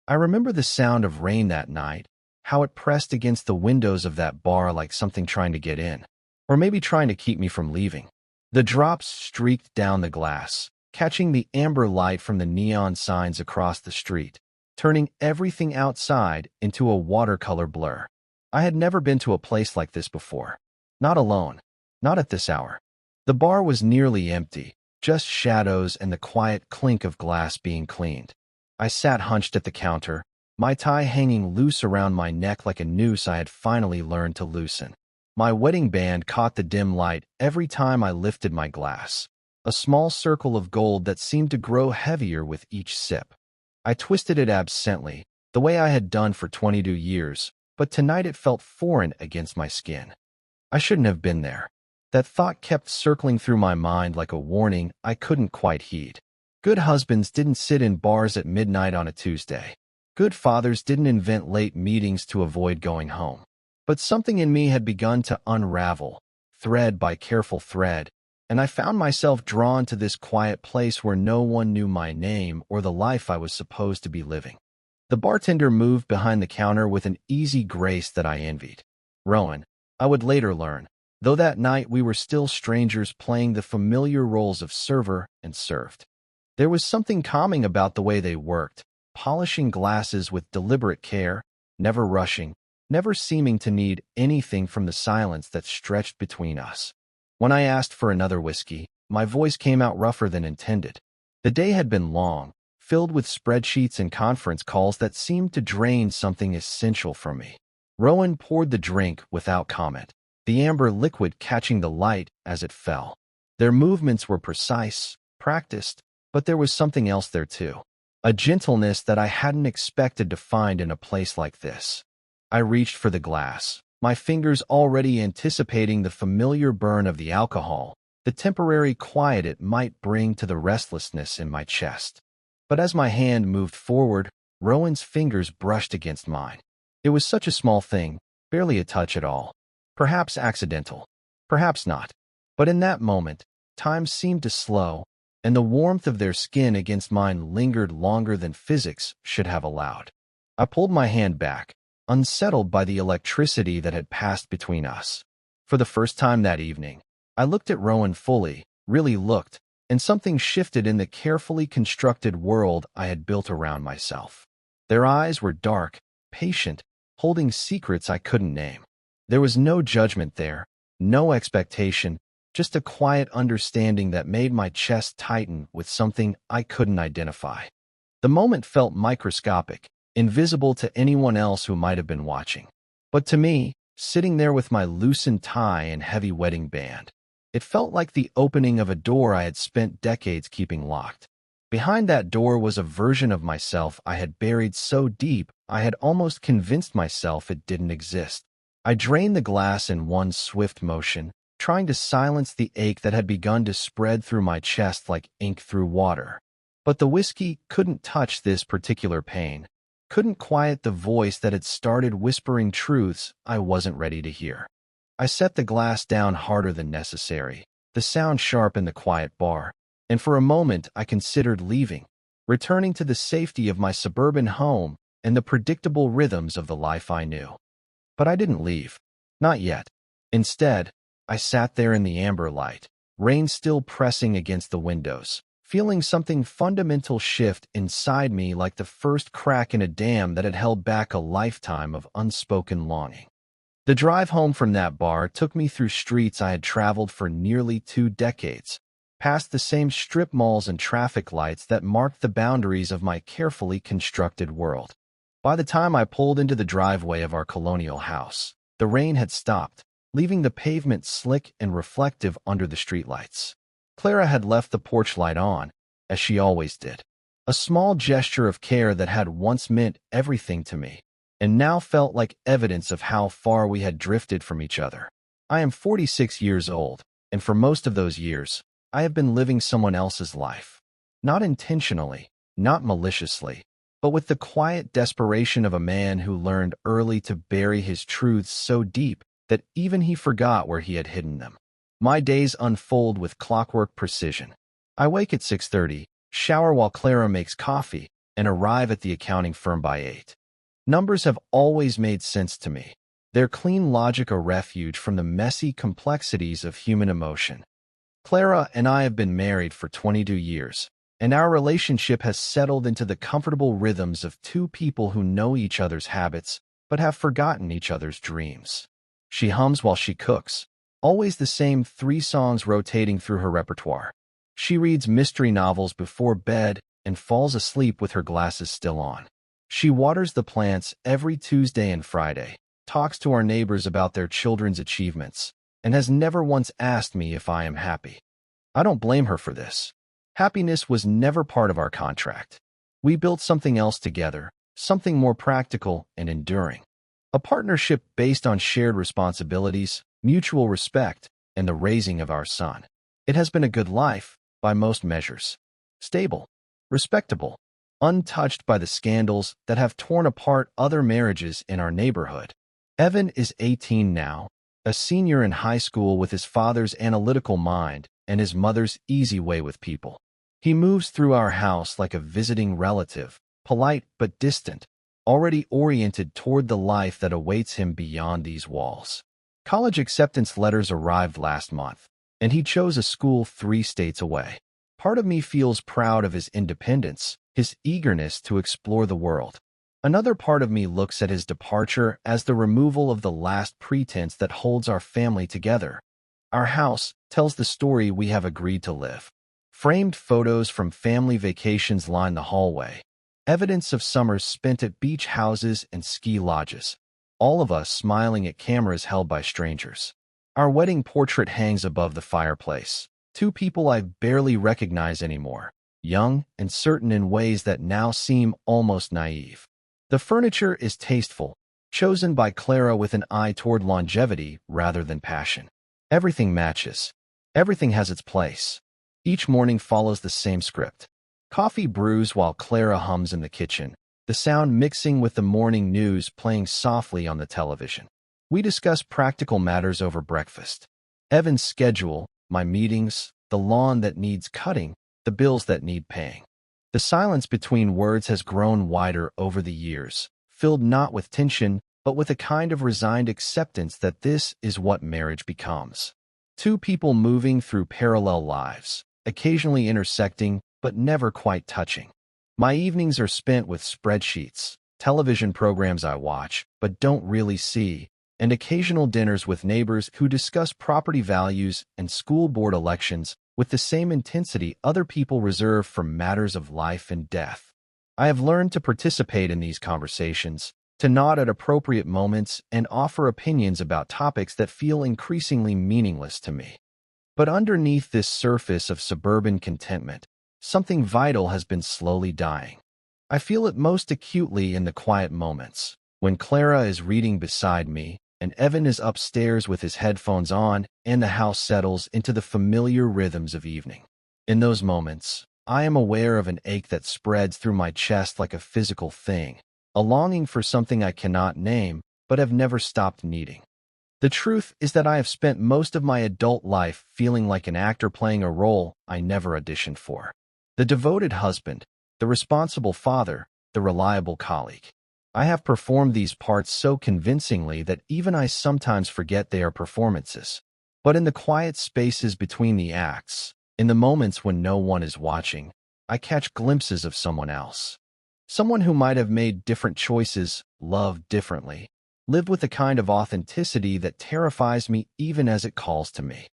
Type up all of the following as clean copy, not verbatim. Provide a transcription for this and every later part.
I remember the sound of rain that night, how it pressed against the windows of that bar like something trying to get in, or maybe trying to keep me from leaving. The drops streaked down the glass, catching the amber light from the neon signs across the street, turning everything outside into a watercolor blur. I had never been to a place like this before. Not alone. Not at this hour. The bar was nearly empty, just shadows and the quiet clink of glass being cleaned. I sat hunched at the counter, my tie hanging loose around my neck like a noose I had finally learned to loosen. My wedding band caught the dim light every time I lifted my glass, a small circle of gold that seemed to grow heavier with each sip. I twisted it absently, the way I had done for 22 years, but tonight it felt foreign against my skin. I shouldn't have been there. That thought kept circling through my mind like a warning I couldn't quite heed. Good husbands didn't sit in bars at midnight on a Tuesday. Good fathers didn't invent late meetings to avoid going home. But something in me had begun to unravel, thread by careful thread, and I found myself drawn to this quiet place where no one knew my name or the life I was supposed to be living. The bartender moved behind the counter with an easy grace that I envied. Rowan, I would later learn, though that night we were still strangers playing the familiar roles of server and served. There was something calming about the way they worked, polishing glasses with deliberate care, never rushing, never seeming to need anything from the silence that stretched between us. When I asked for another whiskey, my voice came out rougher than intended. The day had been long, filled with spreadsheets and conference calls that seemed to drain something essential from me. Rowan poured the drink without comment, the amber liquid catching the light as it fell. Their movements were precise, practiced, but there was something else there too. A gentleness that I hadn't expected to find in a place like this. I reached for the glass, my fingers already anticipating the familiar burn of the alcohol, the temporary quiet it might bring to the restlessness in my chest. But as my hand moved forward, Rowan's fingers brushed against mine. It was such a small thing, barely a touch at all. Perhaps accidental, perhaps not. But in that moment, time seemed to slow, and the warmth of their skin against mine lingered longer than physics should have allowed. I pulled my hand back, unsettled by the electricity that had passed between us. For the first time that evening, I looked at Rowan fully, really looked, and something shifted in the carefully constructed world I had built around myself. Their eyes were dark, patient, holding secrets I couldn't name. There was no judgment there, no expectation, just a quiet understanding that made my chest tighten with something I couldn't identify. The moment felt microscopic, invisible to anyone else who might have been watching. But to me, sitting there with my loosened tie and heavy wedding band, it felt like the opening of a door I had spent decades keeping locked. Behind that door was a version of myself I had buried so deep I had almost convinced myself it didn't exist. I drained the glass in one swift motion, trying to silence the ache that had begun to spread through my chest like ink through water. But the whiskey couldn't touch this particular pain, couldn't quiet the voice that had started whispering truths I wasn't ready to hear. I set the glass down harder than necessary, the sound sharp in the quiet bar, and for a moment I considered leaving, returning to the safety of my suburban home and the predictable rhythms of the life I knew. But I didn't leave. Not yet. Instead, I sat there in the amber light, rain still pressing against the windows, feeling something fundamental shift inside me like the first crack in a dam that had held back a lifetime of unspoken longing. The drive home from that bar took me through streets I had traveled for nearly 2 decades, past the same strip malls and traffic lights that marked the boundaries of my carefully constructed world. By the time I pulled into the driveway of our colonial house, the rain had stopped, leaving the pavement slick and reflective under the streetlights. Clara had left the porch light on, as she always did, a small gesture of care that had once meant everything to me, and now felt like evidence of how far we had drifted from each other. I am 46 years old, and for most of those years, I have been living someone else's life. Not intentionally, not maliciously, but with the quiet desperation of a man who learned early to bury his truths so deep that even he forgot where he had hidden them. My days unfold with clockwork precision. I wake at 6:30, shower while Clara makes coffee, and arrive at the accounting firm by 8. Numbers have always made sense to me. Their clean logic a refuge from the messy complexities of human emotion. Clara and I have been married for 22 years, and our relationship has settled into the comfortable rhythms of two people who know each other's habits but have forgotten each other's dreams. She hums while she cooks, always the same 3 songs rotating through her repertoire. She reads mystery novels before bed and falls asleep with her glasses still on. She waters the plants every Tuesday and Friday, talks to our neighbors about their children's achievements, and has never once asked me if I am happy. I don't blame her for this. Happiness was never part of our contract. We built something else together, something more practical and enduring. A partnership based on shared responsibilities, mutual respect, and the raising of our son. It has been a good life, by most measures. Stable, respectable, untouched by the scandals that have torn apart other marriages in our neighborhood. Evan is 18 now, a senior in high school with his father's analytical mind and his mother's easy way with people. He moves through our house like a visiting relative, polite but distant, already oriented toward the life that awaits him beyond these walls. College acceptance letters arrived last month, and he chose a school 3 states away. Part of me feels proud of his independence, his eagerness to explore the world. Another part of me looks at his departure as the removal of the last pretense that holds our family together. Our house tells the story we have agreed to live. Framed photos from family vacations line the hallway, evidence of summers spent at beach houses and ski lodges, all of us smiling at cameras held by strangers. Our wedding portrait hangs above the fireplace, 2 people I barely recognize anymore, young and certain in ways that now seem almost naive. The furniture is tasteful, chosen by Clara with an eye toward longevity rather than passion. Everything matches. Everything has its place. Each morning follows the same script. Coffee brews while Clara hums in the kitchen, the sound mixing with the morning news playing softly on the television. We discuss practical matters over breakfast. Evan's schedule, my meetings, the lawn that needs cutting, the bills that need paying. The silence between words has grown wider over the years, filled not with tension, but with a kind of resigned acceptance that this is what marriage becomes. 2 people moving through parallel lives, occasionally intersecting, but never quite touching. My evenings are spent with spreadsheets, television programs I watch, but don't really see, and occasional dinners with neighbors who discuss property values and school board elections with the same intensity other people reserve for matters of life and death. I have learned to participate in these conversations, to nod at appropriate moments and offer opinions about topics that feel increasingly meaningless to me. But underneath this surface of suburban contentment, something vital has been slowly dying. I feel it most acutely in the quiet moments, when Clara is reading beside me, and Evan is upstairs with his headphones on, and the house settles into the familiar rhythms of evening. In those moments, I am aware of an ache that spreads through my chest like a physical thing, a longing for something I cannot name, but have never stopped needing. The truth is that I have spent most of my adult life feeling like an actor playing a role I never auditioned for. The devoted husband, the responsible father, the reliable colleague. I have performed these parts so convincingly that even I sometimes forget they are performances. But in the quiet spaces between the acts, in the moments when no one is watching, I catch glimpses of someone else. Someone who might have made different choices, loved differently, lived with a kind of authenticity that terrifies me even as it calls to me.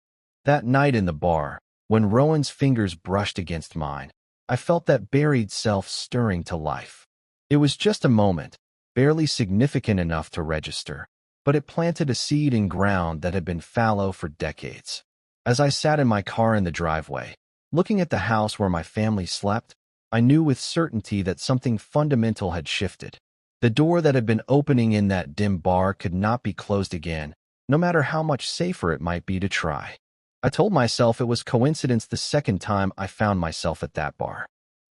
That night in the bar, when Rowan's fingers brushed against mine, I felt that buried self stirring to life. It was just a moment, barely significant enough to register, but it planted a seed in ground that had been fallow for decades. As I sat in my car in the driveway, looking at the house where my family slept, I knew with certainty that something fundamental had shifted. The door that had been opening in that dim bar could not be closed again, no matter how much safer it might be to try. I told myself it was coincidence the second time I found myself at that bar.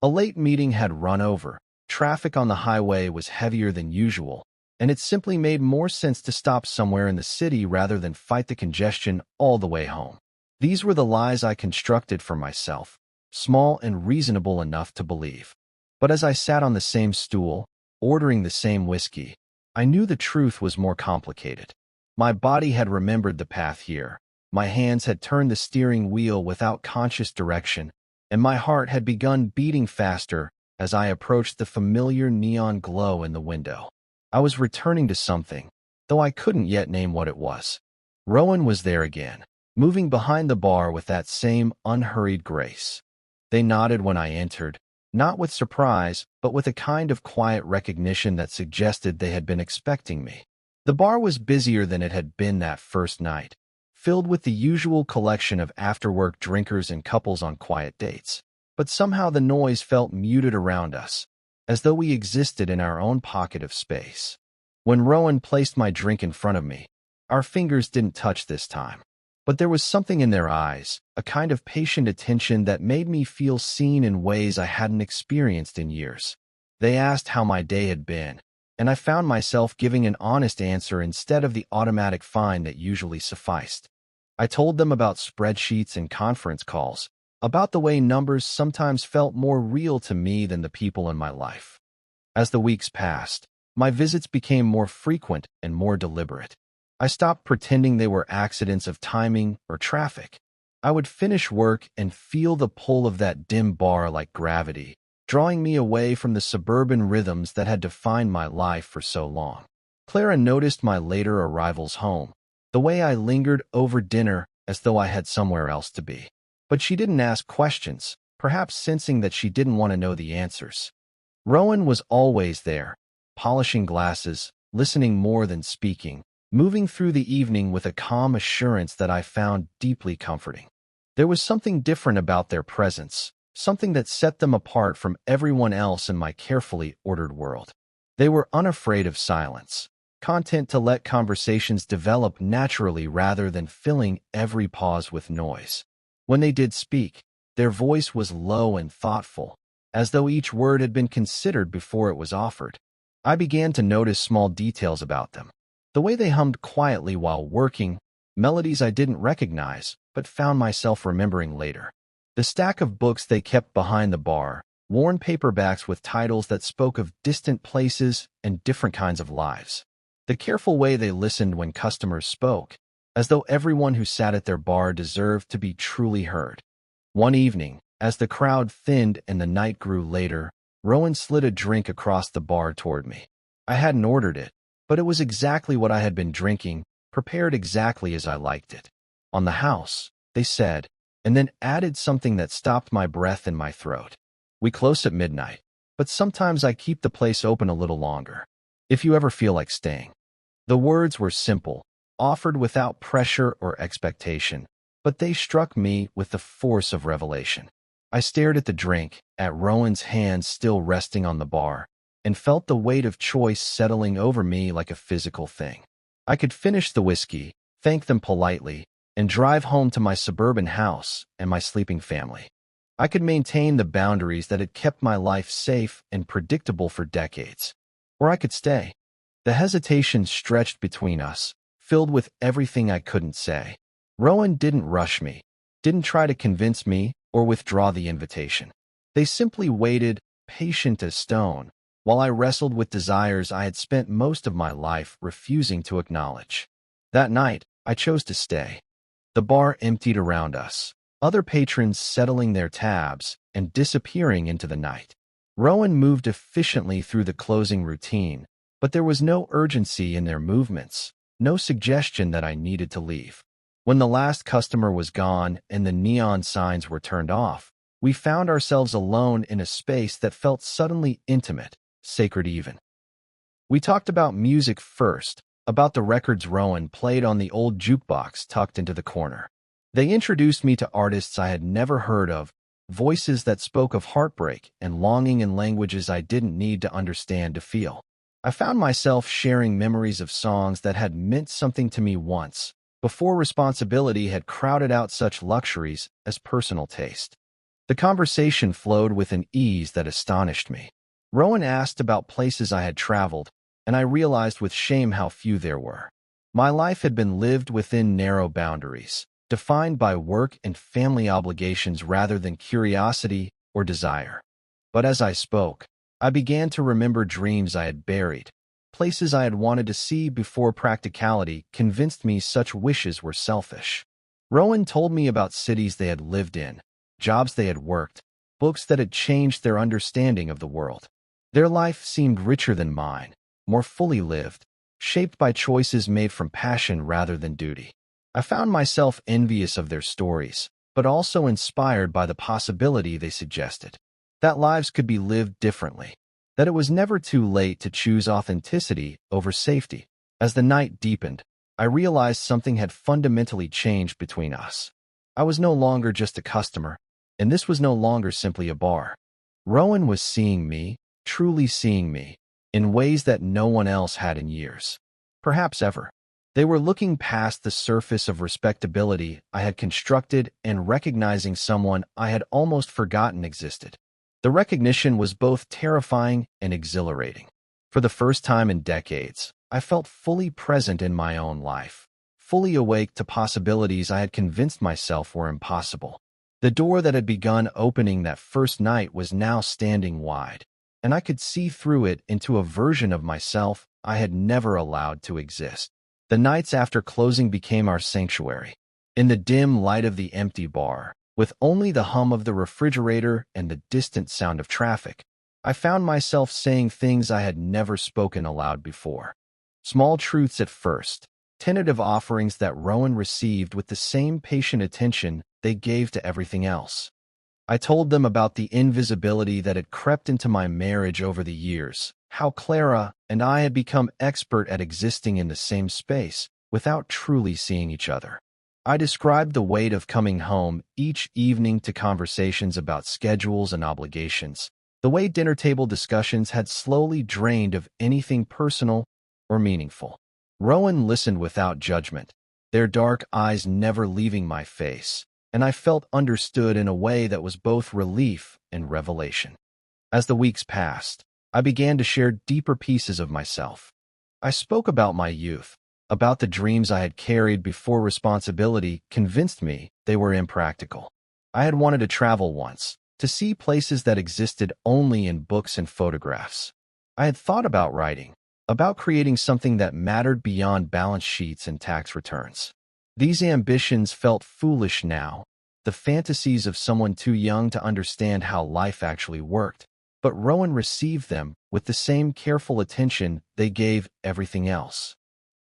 A late meeting had run over, traffic on the highway was heavier than usual, and it simply made more sense to stop somewhere in the city rather than fight the congestion all the way home. These were the lies I constructed for myself, small and reasonable enough to believe. But as I sat on the same stool, ordering the same whiskey, I knew the truth was more complicated. My body had remembered the path here. My hands had turned the steering wheel without conscious direction, and my heart had begun beating faster as I approached the familiar neon glow in the window. I was returning to something, though I couldn't yet name what it was. Rowan was there again, moving behind the bar with that same unhurried grace. They nodded when I entered, not with surprise, but with a kind of quiet recognition that suggested they had been expecting me. The bar was busier than it had been that first night, filled with the usual collection of after-work drinkers and couples on quiet dates. But somehow the noise felt muted around us, as though we existed in our own pocket of space. When Rowan placed my drink in front of me, our fingers didn't touch this time. But there was something in their eyes, a kind of patient attention that made me feel seen in ways I hadn't experienced in years. They asked how my day had been, and I found myself giving an honest answer instead of the automatic fine that usually sufficed. I told them about spreadsheets and conference calls, about the way numbers sometimes felt more real to me than the people in my life. As the weeks passed, my visits became more frequent and more deliberate. I stopped pretending they were accidents of timing or traffic. I would finish work and feel the pull of that dim bar like gravity, drawing me away from the suburban rhythms that had defined my life for so long. Clara noticed my later arrivals home, the way I lingered over dinner as though I had somewhere else to be. But she didn't ask questions, perhaps sensing that she didn't want to know the answers. Rowan was always there, polishing glasses, listening more than speaking, moving through the evening with a calm assurance that I found deeply comforting. There was something different about their presence, something that set them apart from everyone else in my carefully ordered world. They were unafraid of silence, content to let conversations develop naturally rather than filling every pause with noise. When they did speak, their voice was low and thoughtful, as though each word had been considered before it was offered. I began to notice small details about them. The way they hummed quietly while working, melodies I didn't recognize, but found myself remembering later. The stack of books they kept behind the bar, worn paperbacks with titles that spoke of distant places and different kinds of lives. The careful way they listened when customers spoke, as though everyone who sat at their bar deserved to be truly heard. One evening, as the crowd thinned and the night grew later, Rowan slid a drink across the bar toward me. I hadn't ordered it, but it was exactly what I had been drinking, prepared exactly as I liked it. On the house, they said, and then added something that stopped my breath in my throat. We close at midnight, but sometimes I keep the place open a little longer, if you ever feel like staying. The words were simple, offered without pressure or expectation, but they struck me with the force of revelation. I stared at the drink, at Rowan's hands still resting on the bar, and felt the weight of choice settling over me like a physical thing. I could finish the whiskey, thank them politely, and drive home to my suburban house and my sleeping family. I could maintain the boundaries that had kept my life safe and predictable for decades. Or I could stay. The hesitation stretched between us, filled with everything I couldn't say. Rowan didn't rush me, didn't try to convince me or withdraw the invitation. They simply waited, patient as stone, while I wrestled with desires I had spent most of my life refusing to acknowledge. That night, I chose to stay. The bar emptied around us, other patrons settling their tabs and disappearing into the night. Rowan moved efficiently through the closing routine, but there was no urgency in their movements, no suggestion that I needed to leave. When the last customer was gone and the neon signs were turned off, we found ourselves alone in a space that felt suddenly intimate, sacred even. We talked about music first, about the records Rowan played on the old jukebox tucked into the corner. They introduced me to artists I had never heard of, voices that spoke of heartbreak and longing in languages I didn't need to understand to feel. I found myself sharing memories of songs that had meant something to me once, before responsibility had crowded out such luxuries as personal taste. The conversation flowed with an ease that astonished me. Rowan asked about places I had traveled, and I realized with shame how few there were. My life had been lived within narrow boundaries, defined by work and family obligations rather than curiosity or desire. But as I spoke, I began to remember dreams I had buried, places I had wanted to see before practicality convinced me such wishes were selfish. Rowan told me about cities they had lived in, jobs they had worked, books that had changed their understanding of the world. Their life seemed richer than mine, more fully lived, shaped by choices made from passion rather than duty. I found myself envious of their stories, but also inspired by the possibility they suggested, that lives could be lived differently, that it was never too late to choose authenticity over safety. As the night deepened, I realized something had fundamentally changed between us. I was no longer just a customer, and this was no longer simply a bar. Rowan was seeing me, truly seeing me, in ways that no one else had in years, perhaps ever. They were looking past the surface of respectability I had constructed and recognizing someone I had almost forgotten existed. The recognition was both terrifying and exhilarating. For the first time in decades, I felt fully present in my own life, fully awake to possibilities I had convinced myself were impossible. The door that had begun opening that first night was now standing wide, and I could see through it into a version of myself I had never allowed to exist. The nights after closing became our sanctuary. In the dim light of the empty bar, with only the hum of the refrigerator and the distant sound of traffic, I found myself saying things I had never spoken aloud before. Small truths at first, tentative offerings that Rowan received with the same patient attention they gave to everything else. I told them about the invisibility that had crept into my marriage over the years, how Clara and I had become expert at existing in the same space without truly seeing each other. I described the weight of coming home each evening to conversations about schedules and obligations, the way dinner table discussions had slowly drained of anything personal or meaningful. Rowan listened without judgment, their dark eyes never leaving my face, and I felt understood in a way that was both relief and revelation. As the weeks passed, I began to share deeper pieces of myself. I spoke about my youth, about the dreams I had carried before responsibility convinced me they were impractical. I had wanted to travel once, to see places that existed only in books and photographs. I had thought about writing, about creating something that mattered beyond balance sheets and tax returns. These ambitions felt foolish now, the fantasies of someone too young to understand how life actually worked, but Rowan received them with the same careful attention they gave everything else.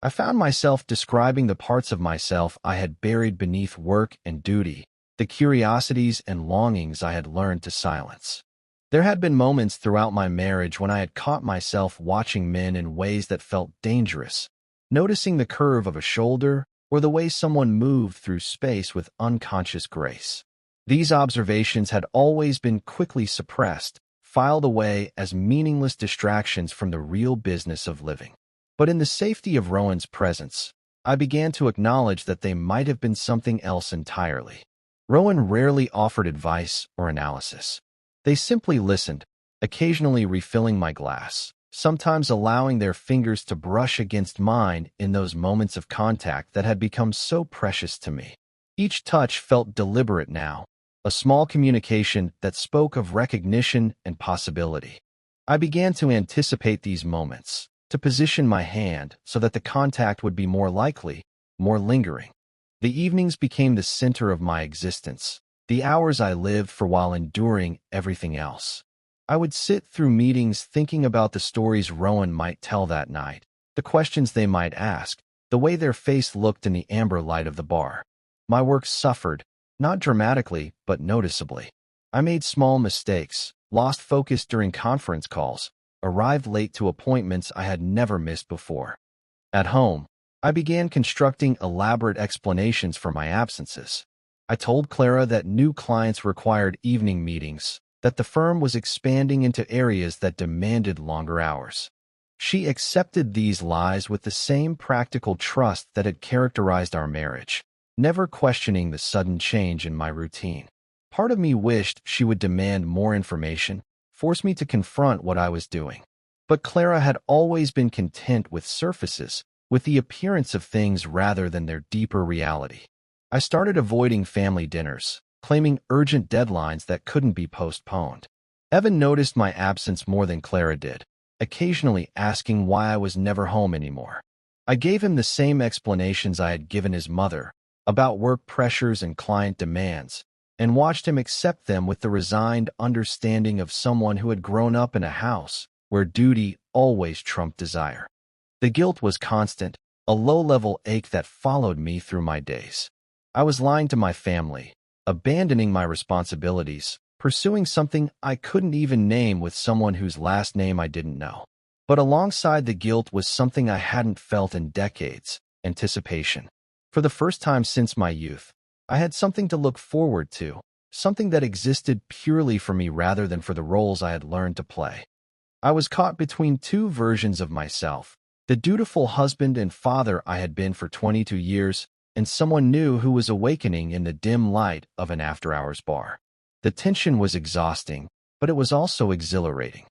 I found myself describing the parts of myself I had buried beneath work and duty, the curiosities and longings I had learned to silence. There had been moments throughout my marriage when I had caught myself watching men in ways that felt dangerous, noticing the curve of a shoulder or the way someone moved through space with unconscious grace. These observations had always been quickly suppressed, filed away as meaningless distractions from the real business of living. But in the safety of Rowan's presence, I began to acknowledge that they might have been something else entirely. Rowan rarely offered advice or analysis. They simply listened, occasionally refilling my glass, sometimes allowing their fingers to brush against mine in those moments of contact that had become so precious to me. Each touch felt deliberate now, a small communication that spoke of recognition and possibility. I began to anticipate these moments, to position my hand so that the contact would be more likely, more lingering. The evenings became the center of my existence, the hours I lived for while enduring everything else. I would sit through meetings thinking about the stories Rowan might tell that night, the questions they might ask, the way their face looked in the amber light of the bar. My work suffered, not dramatically, but noticeably. I made small mistakes, lost focus during conference calls, arrived late to appointments I had never missed before. At home, I began constructing elaborate explanations for my absences. I told Clara that new clients required evening meetings, that the firm was expanding into areas that demanded longer hours. She accepted these lies with the same practical trust that had characterized our marriage, never questioning the sudden change in my routine. Part of me wished she would demand more information, force me to confront what I was doing. But Clara had always been content with surfaces, with the appearance of things rather than their deeper reality. I started avoiding family dinners, claiming urgent deadlines that couldn't be postponed. Evan noticed my absence more than Clara did, occasionally asking why I was never home anymore. I gave him the same explanations I had given his mother about work pressures and client demands, and watched him accept them with the resigned understanding of someone who had grown up in a house where duty always trumped desire. The guilt was constant, a low-level ache that followed me through my days. I was lying to my family, abandoning my responsibilities, pursuing something I couldn't even name with someone whose last name I didn't know. But alongside the guilt was something I hadn't felt in decades: anticipation. For the first time since my youth, I had something to look forward to, something that existed purely for me rather than for the roles I had learned to play. I was caught between two versions of myself: the dutiful husband and father I had been for 22 years, and someone new who was awakening in the dim light of an after-hours bar. The tension was exhausting, but it was also exhilarating.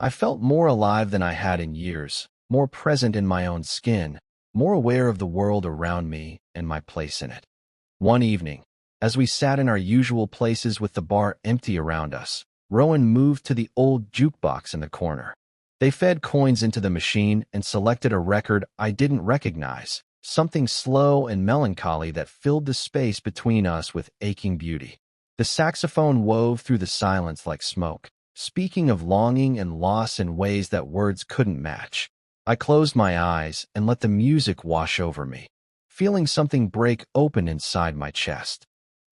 I felt more alive than I had in years, more present in my own skin, more aware of the world around me and my place in it. One evening, as we sat in our usual places with the bar empty around us, Rowan moved to the old jukebox in the corner. They fed coins into the machine and selected a record I didn't recognize, something slow and melancholy that filled the space between us with aching beauty. The saxophone wove through the silence like smoke, speaking of longing and loss in ways that words couldn't match. I closed my eyes and let the music wash over me, feeling something break open inside my chest.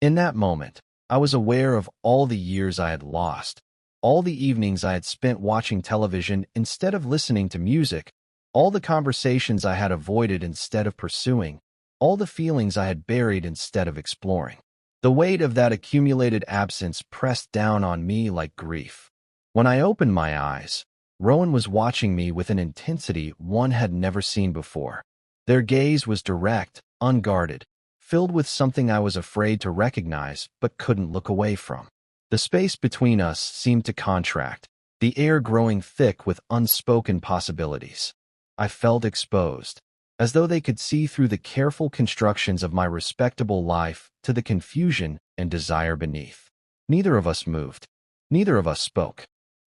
In that moment, I was aware of all the years I had lost, all the evenings I had spent watching television instead of listening to music, all the conversations I had avoided instead of pursuing, all the feelings I had buried instead of exploring. The weight of that accumulated absence pressed down on me like grief. When I opened my eyes, Rowan was watching me with an intensity one had never seen before. Their gaze was direct, unguarded, filled with something I was afraid to recognize but couldn't look away from. The space between us seemed to contract, the air growing thick with unspoken possibilities. I felt exposed, as though they could see through the careful constructions of my respectable life to the confusion and desire beneath. Neither of us moved. Neither of us spoke.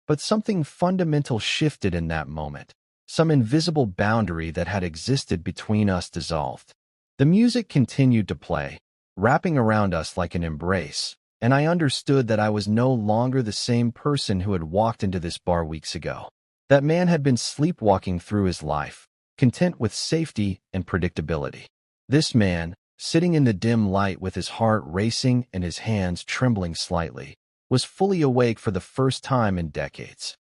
But something fundamental shifted in that moment. Some invisible boundary that had existed between us dissolved. The music continued to play, wrapping around us like an embrace, and I understood that I was no longer the same person who had walked into this bar weeks ago. That man had been sleepwalking through his life, content with safety and predictability. This man, sitting in the dim light with his heart racing and his hands trembling slightly, was fully awake for the first time in decades.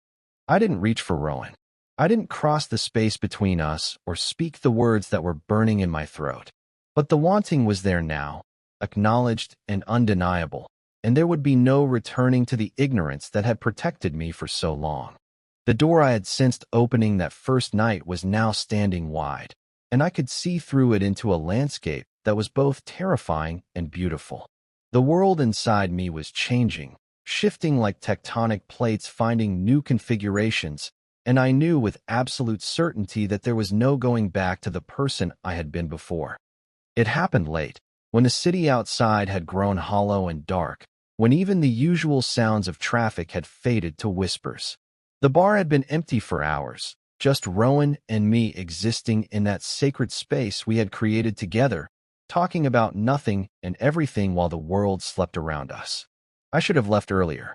I didn't reach for Rowan. I didn't cross the space between us or speak the words that were burning in my throat. But the wanting was there now, acknowledged and undeniable, and there would be no returning to the ignorance that had protected me for so long. The door I had sensed opening that first night was now standing wide, and I could see through it into a landscape that was both terrifying and beautiful. The world inside me was changing, shifting like tectonic plates finding new configurations, and I knew with absolute certainty that there was no going back to the person I had been before. It happened late, when the city outside had grown hollow and dark, when even the usual sounds of traffic had faded to whispers. The bar had been empty for hours, just Rowan and me existing in that sacred space we had created together, talking about nothing and everything while the world slept around us. I should have left earlier.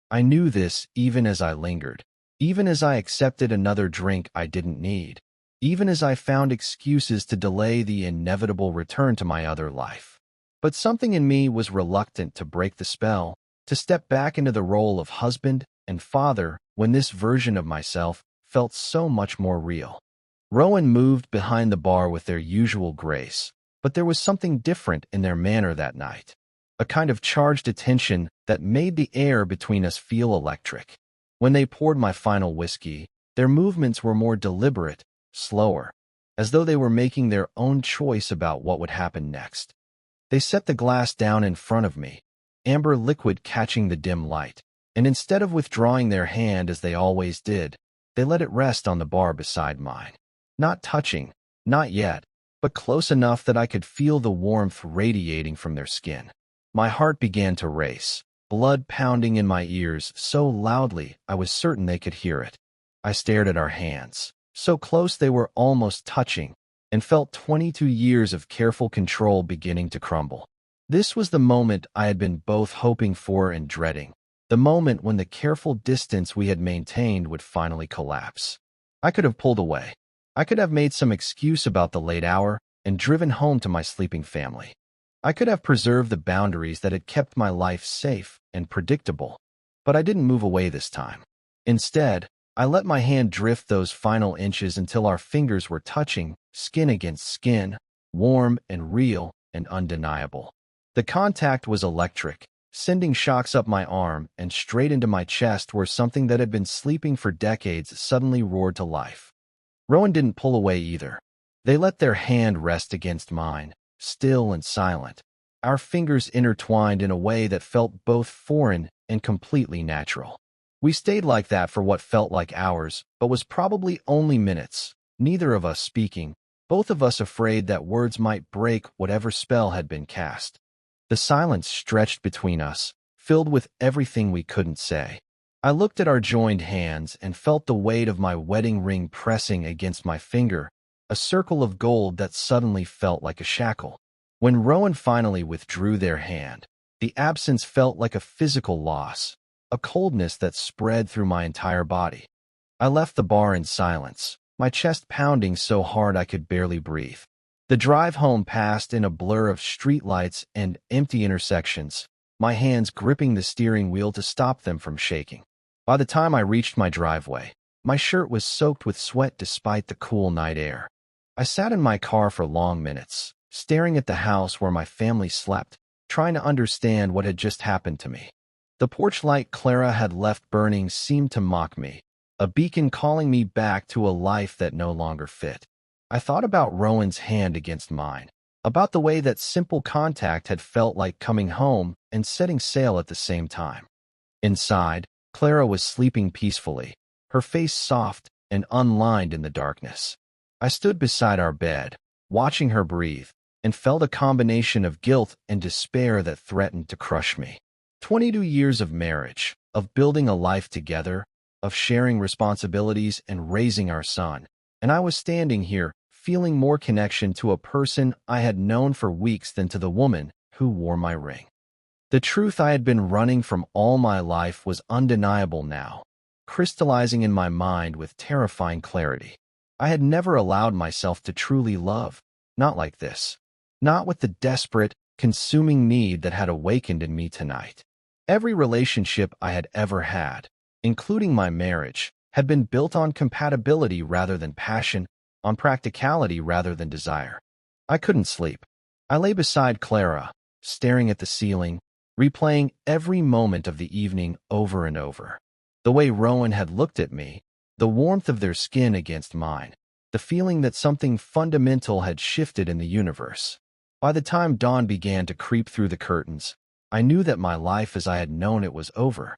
I knew this even as I lingered, even as I accepted another drink I didn't need, even as I found excuses to delay the inevitable return to my other life. But something in me was reluctant to break the spell, to step back into the role of husband and father when this version of myself felt so much more real. Rowan moved behind the bar with their usual grace, but there was something different in their manner that night, a kind of charged attention that made the air between us feel electric. When they poured my final whiskey, their movements were more deliberate, slower, as though they were making their own choice about what would happen next. They set the glass down in front of me, amber liquid catching the dim light, and instead of withdrawing their hand as they always did, they let it rest on the bar beside mine. Not touching, not yet, but close enough that I could feel the warmth radiating from their skin. My heart began to race. blood pounding in my ears so loudly I was certain they could hear it. I stared at our hands, so close they were almost touching, and felt 22 years of careful control beginning to crumble. This was the moment I had been both hoping for and dreading, the moment when the careful distance we had maintained would finally collapse. I could have pulled away. I could have made some excuse about the late hour and driven home to my sleeping family. I could have preserved the boundaries that had kept my life safe and predictable, but I didn't move away this time. Instead, I let my hand drift those final inches until our fingers were touching, skin against skin, warm and real and undeniable. The contact was electric, sending shocks up my arm and straight into my chest where something that had been sleeping for decades suddenly roared to life. Rowan didn't pull away either. They let their hand rest against mine, still and silent, our fingers intertwined in a way that felt both foreign and completely natural. We stayed like that for what felt like hours, but was probably only minutes, neither of us speaking, both of us afraid that words might break whatever spell had been cast. The silence stretched between us, filled with everything we couldn't say. I looked at our joined hands and felt the weight of my wedding ring pressing against my finger, a circle of gold that suddenly felt like a shackle. When Rowan finally withdrew their hand, the absence felt like a physical loss, a coldness that spread through my entire body. I left the bar in silence, my chest pounding so hard I could barely breathe. The drive home passed in a blur of streetlights and empty intersections, my hands gripping the steering wheel to stop them from shaking. By the time I reached my driveway, my shirt was soaked with sweat despite the cool night air. I sat in my car for long minutes, staring at the house where my family slept, trying to understand what had just happened to me. The porch light Clara had left burning seemed to mock me, a beacon calling me back to a life that no longer fit. I thought about Rowan's hand against mine, about the way that simple contact had felt like coming home and setting sail at the same time. Inside, Clara was sleeping peacefully, her face soft and unlined in the darkness. I stood beside our bed, watching her breathe, and felt a combination of guilt and despair that threatened to crush me. 22 years of marriage, of building a life together, of sharing responsibilities and raising our son, and I was standing here, feeling more connection to a person I had known for weeks than to the woman who wore my ring. The truth I had been running from all my life was undeniable now, crystallizing in my mind with terrifying clarity. I had never allowed myself to truly love, not like this, not with the desperate, consuming need that had awakened in me tonight. Every relationship I had ever had, including my marriage, had been built on compatibility rather than passion, on practicality rather than desire. I couldn't sleep. I lay beside Clara, staring at the ceiling, replaying every moment of the evening over and over. The way Rowan had looked at me, the warmth of their skin against mine, the feeling that something fundamental had shifted in the universe. By the time dawn began to creep through the curtains, I knew that my life as I had known it was over.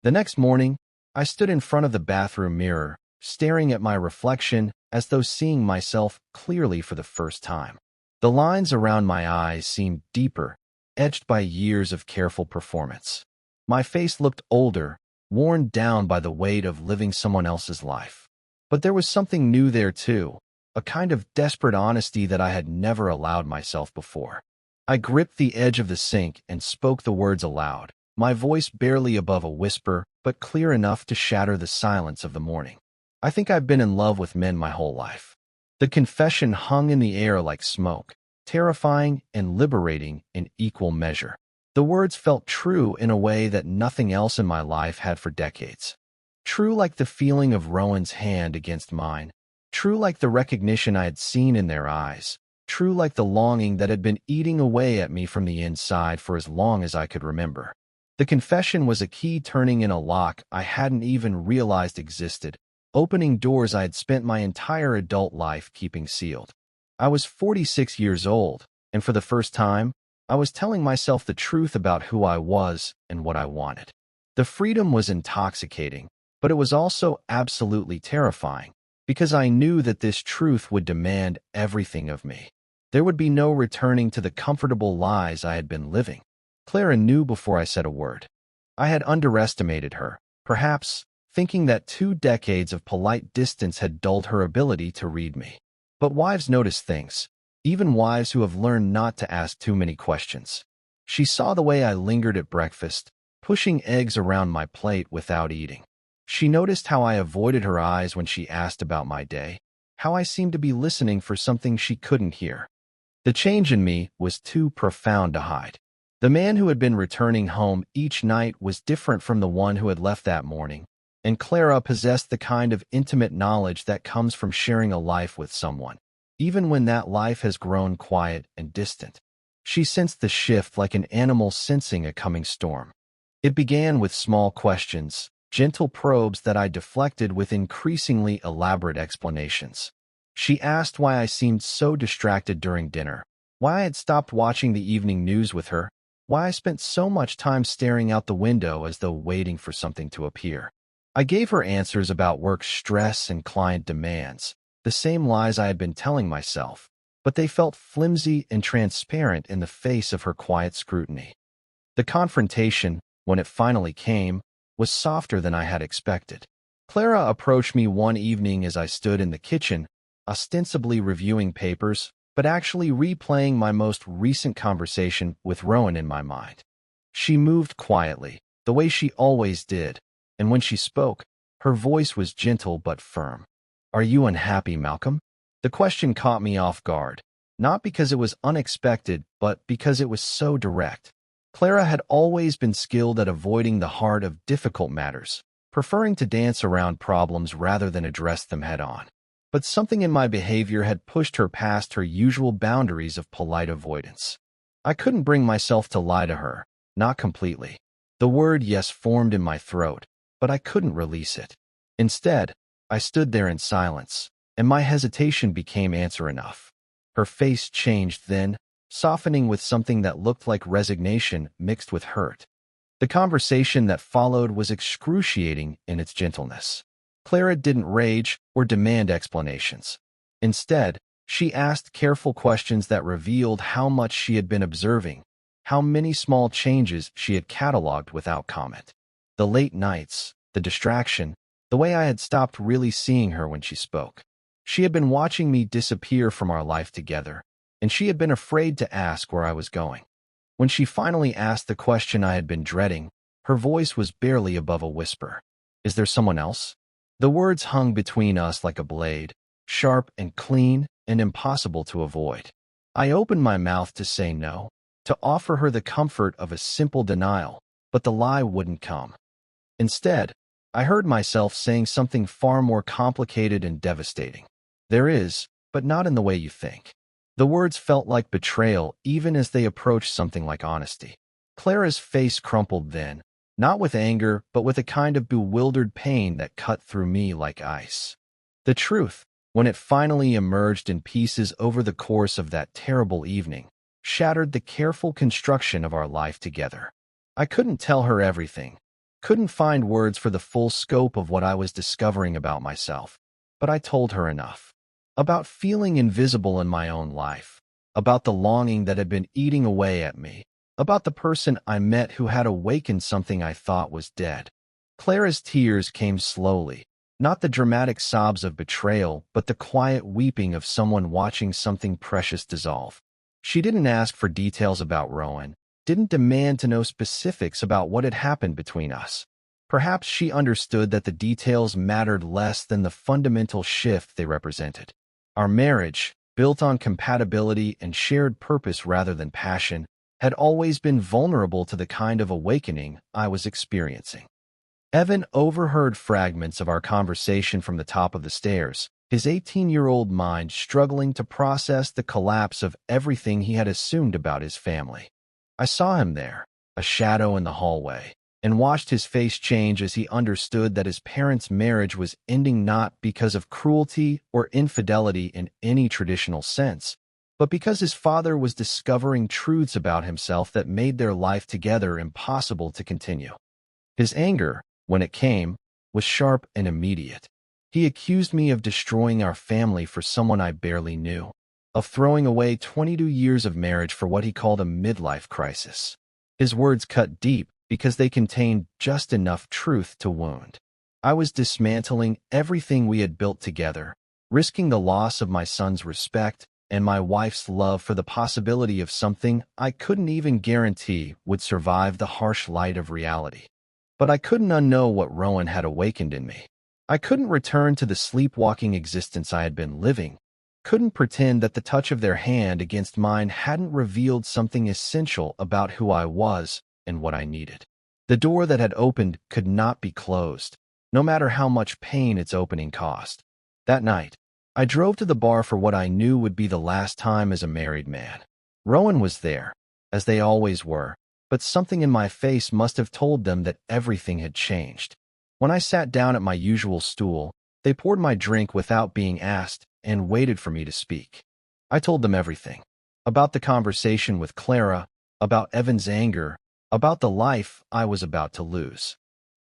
The next morning, I stood in front of the bathroom mirror, staring at my reflection as though seeing myself clearly for the first time. The lines around my eyes seemed deeper, etched by years of careful performance. My face looked older, worn down by the weight of living someone else's life. But there was something new there too, a kind of desperate honesty that I had never allowed myself before. I gripped the edge of the sink and spoke the words aloud, my voice barely above a whisper, but clear enough to shatter the silence of the morning. I think I've been in love with men my whole life. The confession hung in the air like smoke, terrifying and liberating in equal measure. The words felt true in a way that nothing else in my life had for decades. True like the feeling of Rowan's hand against mine. True like the recognition I had seen in their eyes. True like the longing that had been eating away at me from the inside for as long as I could remember. The confession was a key turning in a lock I hadn't even realized existed, opening doors I had spent my entire adult life keeping sealed. I was 46 years old, and for the first time, I was telling myself the truth about who I was and what I wanted. The freedom was intoxicating, but it was also absolutely terrifying, because I knew that this truth would demand everything of me. There would be no returning to the comfortable lies I had been living. Clara knew before I said a word. I had underestimated her, perhaps thinking that 2 decades of polite distance had dulled her ability to read me. But wives notice things, even wives who have learned not to ask too many questions. She saw the way I lingered at breakfast, pushing eggs around my plate without eating. She noticed how I avoided her eyes when she asked about my day, how I seemed to be listening for something she couldn't hear. The change in me was too profound to hide. The man who had been returning home each night was different from the one who had left that morning, and Clara possessed the kind of intimate knowledge that comes from sharing a life with someone, even when that life has grown quiet and distant. She sensed the shift like an animal sensing a coming storm. It began with small questions, gentle probes that I deflected with increasingly elaborate explanations. She asked why I seemed so distracted during dinner, why I had stopped watching the evening news with her, why I spent so much time staring out the window as though waiting for something to appear. I gave her answers about work stress and client demands, the same lies I had been telling myself, but they felt flimsy and transparent in the face of her quiet scrutiny. The confrontation, when it finally came, was softer than I had expected. Clara approached me one evening as I stood in the kitchen, ostensibly reviewing papers, but actually replaying my most recent conversation with Rowan in my mind. She moved quietly, the way she always did, and when she spoke, her voice was gentle but firm. "Are you unhappy, Malcolm?" The question caught me off guard, not because it was unexpected, but because it was so direct. Clara had always been skilled at avoiding the heart of difficult matters, preferring to dance around problems rather than address them head-on. But something in my behavior had pushed her past her usual boundaries of polite avoidance. I couldn't bring myself to lie to her, not completely. The word yes formed in my throat, but I couldn't release it. Instead, I stood there in silence, and my hesitation became answer enough. Her face changed then, softening with something that looked like resignation mixed with hurt. The conversation that followed was excruciating in its gentleness. Clara didn't rage or demand explanations. Instead, she asked careful questions that revealed how much she had been observing, how many small changes she had cataloged without comment. The late nights, the distraction, the way I had stopped really seeing her when she spoke. She had been watching me disappear from our life together, and she had been afraid to ask where I was going. When she finally asked the question I had been dreading, her voice was barely above a whisper. "Is there someone else?" The words hung between us like a blade, sharp and clean and impossible to avoid. I opened my mouth to say no, to offer her the comfort of a simple denial, but the lie wouldn't come. Instead, I heard myself saying something far more complicated and devastating. "There is, but not in the way you think." The words felt like betrayal even as they approached something like honesty. Clara's face crumpled then, not with anger, but with a kind of bewildered pain that cut through me like ice. The truth, when it finally emerged in pieces over the course of that terrible evening, shattered the careful construction of our life together. I couldn't tell her everything, couldn't find words for the full scope of what I was discovering about myself, but I told her enough. About feeling invisible in my own life, about the longing that had been eating away at me, about the person I met who had awakened something I thought was dead. Clara's tears came slowly, not the dramatic sobs of betrayal, but the quiet weeping of someone watching something precious dissolve. She didn't ask for details about Rowan, didn't demand to know specifics about what had happened between us. Perhaps she understood that the details mattered less than the fundamental shift they represented. Our marriage, built on compatibility and shared purpose rather than passion, had always been vulnerable to the kind of awakening I was experiencing. Evan overheard fragments of our conversation from the top of the stairs, his 18-year-old mind struggling to process the collapse of everything he had assumed about his family. I saw him there, a shadow in the hallway, and watched his face change as he understood that his parents' marriage was ending not because of cruelty or infidelity in any traditional sense, but because his father was discovering truths about himself that made their life together impossible to continue. His anger, when it came, was sharp and immediate. He accused me of destroying our family for someone I barely knew, of throwing away 22 years of marriage for what he called a midlife crisis. His words cut deep because they contained just enough truth to wound. I was dismantling everything we had built together, risking the loss of my son's respect and my wife's love for the possibility of something I couldn't even guarantee would survive the harsh light of reality. But I couldn't unknow what Rowan had awakened in me. I couldn't return to the sleepwalking existence I had been living, couldn't pretend that the touch of their hand against mine hadn't revealed something essential about who I was and what I needed. The door that had opened could not be closed, no matter how much pain its opening cost. That night, I drove to the bar for what I knew would be the last time as a married man. Rowan was there, as they always were, but something in my face must have told them that everything had changed. When I sat down at my usual stool, they poured my drink without being asked and waited for me to speak. I told them everything. About the conversation with Clara, about Evan's anger, about the life I was about to lose.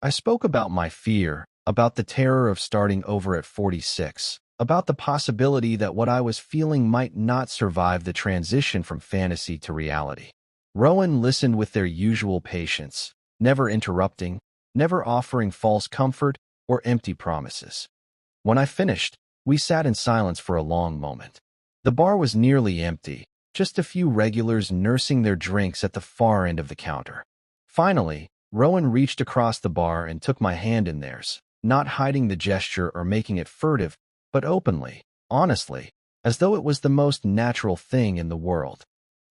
I spoke about my fear, about the terror of starting over at 46, about the possibility that what I was feeling might not survive the transition from fantasy to reality. Rowan listened with their usual patience, never interrupting, never offering false comfort or empty promises. When I finished, we sat in silence for a long moment. The bar was nearly empty, just a few regulars nursing their drinks at the far end of the counter. Finally, Rowan reached across the bar and took my hand in theirs, not hiding the gesture or making it furtive, but openly, honestly, as though it was the most natural thing in the world.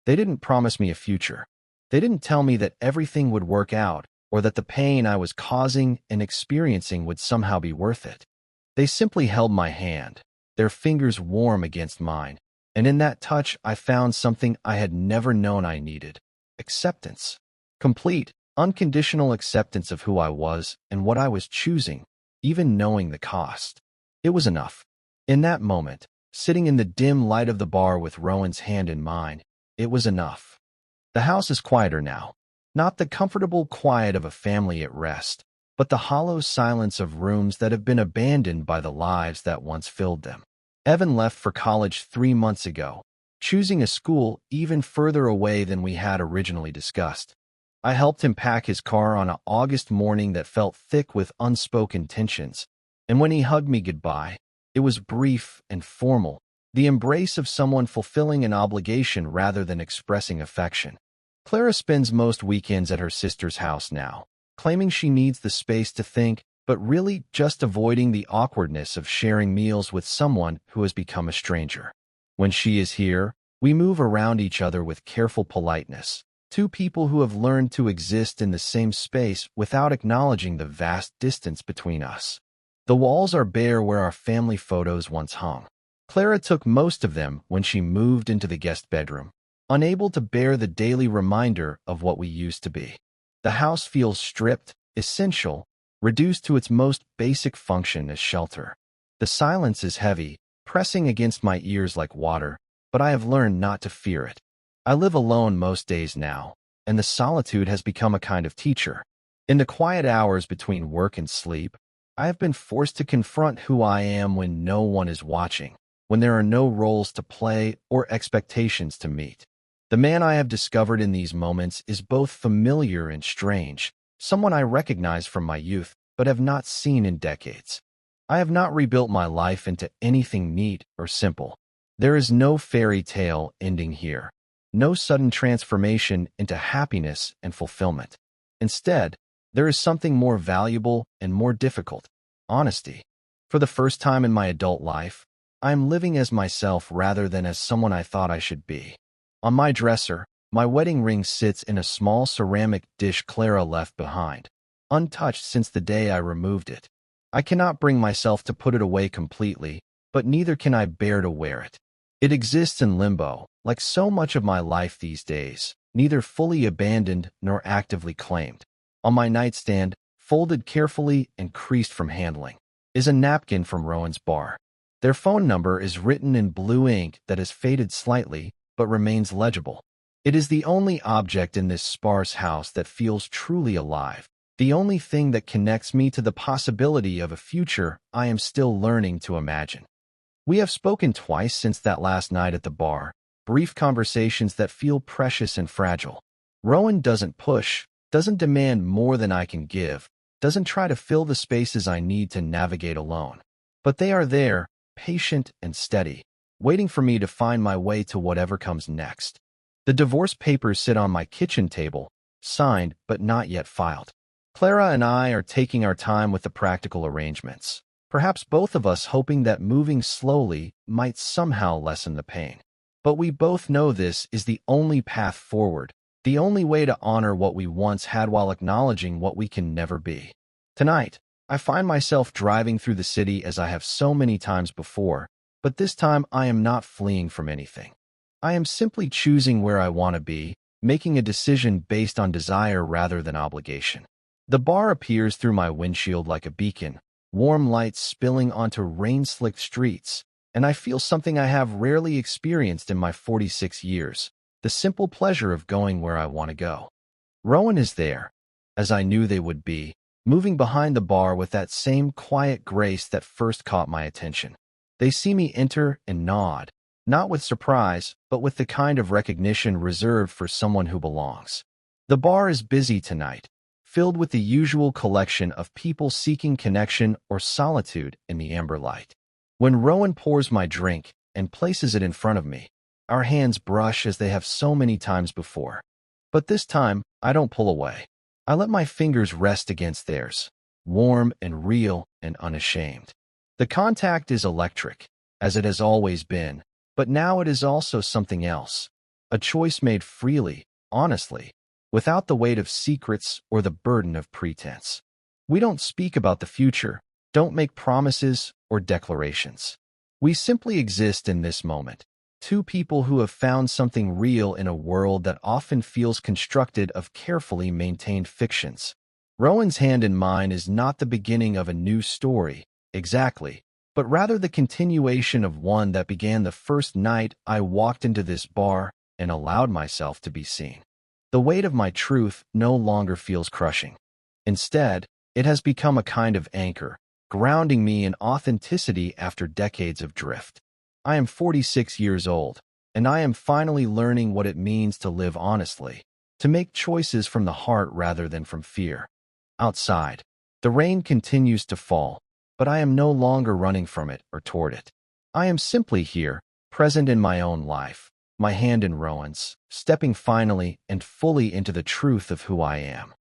They didn't promise me a future. They didn't tell me that everything would work out or that the pain I was causing and experiencing would somehow be worth it. They simply held my hand, their fingers warm against mine, and in that touch I found something I had never known I needed: acceptance. Complete, unconditional acceptance of who I was and what I was choosing, even knowing the cost. It was enough. In that moment, sitting in the dim light of the bar with Rowan's hand in mine, it was enough. The house is quieter now, not the comfortable quiet of a family at rest, but the hollow silence of rooms that have been abandoned by the lives that once filled them. Evan left for college 3 months ago, choosing a school even further away than we had originally discussed. I helped him pack his car on an August morning that felt thick with unspoken tensions, and when he hugged me goodbye, it was brief and formal, the embrace of someone fulfilling an obligation rather than expressing affection. Clara spends most weekends at her sister's house now, claiming she needs the space to think, but really just avoiding the awkwardness of sharing meals with someone who has become a stranger. When she is here, we move around each other with careful politeness, two people who have learned to exist in the same space without acknowledging the vast distance between us. The walls are bare where our family photos once hung. Clara took most of them when she moved into the guest bedroom, unable to bear the daily reminder of what we used to be. The house feels stripped, essential, reduced to its most basic function as shelter. The silence is heavy, pressing against my ears like water, but I have learned not to fear it. I live alone most days now, and the solitude has become a kind of teacher. In the quiet hours between work and sleep, I have been forced to confront who I am when no one is watching, when there are no roles to play or expectations to meet. The man I have discovered in these moments is both familiar and strange, someone I recognize from my youth but have not seen in decades. I have not rebuilt my life into anything neat or simple. There is no fairy tale ending here, no sudden transformation into happiness and fulfillment. Instead, there is something more valuable and more difficult: honesty. For the first time in my adult life, I am living as myself rather than as someone I thought I should be. On my dresser, my wedding ring sits in a small ceramic dish Clara left behind, untouched since the day I removed it. I cannot bring myself to put it away completely, but neither can I bear to wear it. It exists in limbo, like so much of my life these days, neither fully abandoned nor actively claimed. On my nightstand, folded carefully and creased from handling, is a napkin from Rowan's bar. Their phone number is written in blue ink that has faded slightly, but remains legible. It is the only object in this sparse house that feels truly alive, the only thing that connects me to the possibility of a future I am still learning to imagine. We have spoken twice since that last night at the bar, brief conversations that feel precious and fragile. Rowan doesn't push, doesn't demand more than I can give, doesn't try to fill the spaces I need to navigate alone. But they are there, patient and steady, waiting for me to find my way to whatever comes next. The divorce papers sit on my kitchen table, signed but not yet filed. Clara and I are taking our time with the practical arrangements, perhaps both of us hoping that moving slowly might somehow lessen the pain. But we both know this is the only path forward, the only way to honor what we once had while acknowledging what we can never be. Tonight, I find myself driving through the city as I have so many times before, but this time I am not fleeing from anything. I am simply choosing where I want to be, making a decision based on desire rather than obligation. The bar appears through my windshield like a beacon, warm lights spilling onto rain-slicked streets, and I feel something I have rarely experienced in my 46 years, the simple pleasure of going where I want to go. Rowan is there, as I knew they would be, moving behind the bar with that same quiet grace that first caught my attention. They see me enter and nod, not with surprise, but with the kind of recognition reserved for someone who belongs. The bar is busy tonight, filled with the usual collection of people seeking connection or solitude in the amber light. When Rowan pours my drink and places it in front of me, our hands brush as they have so many times before. But this time, I don't pull away. I let my fingers rest against theirs, warm and real and unashamed. The contact is electric, as it has always been, but now it is also something else, a choice made freely, honestly, without the weight of secrets or the burden of pretense. We don't speak about the future, don't make promises or declarations. We simply exist in this moment, two people who have found something real in a world that often feels constructed of carefully maintained fictions. Rowan's hand in mine is not the beginning of a new story, exactly, but rather the continuation of one that began the first night I walked into this bar and allowed myself to be seen. The weight of my truth no longer feels crushing. Instead, it has become a kind of anchor, grounding me in authenticity after decades of drift. I am 46 years old, and I am finally learning what it means to live honestly, to make choices from the heart rather than from fear. Outside, the rain continues to fall, but I am no longer running from it or toward it. I am simply here, present in my own life, my hand in Rowan's, stepping finally and fully into the truth of who I am.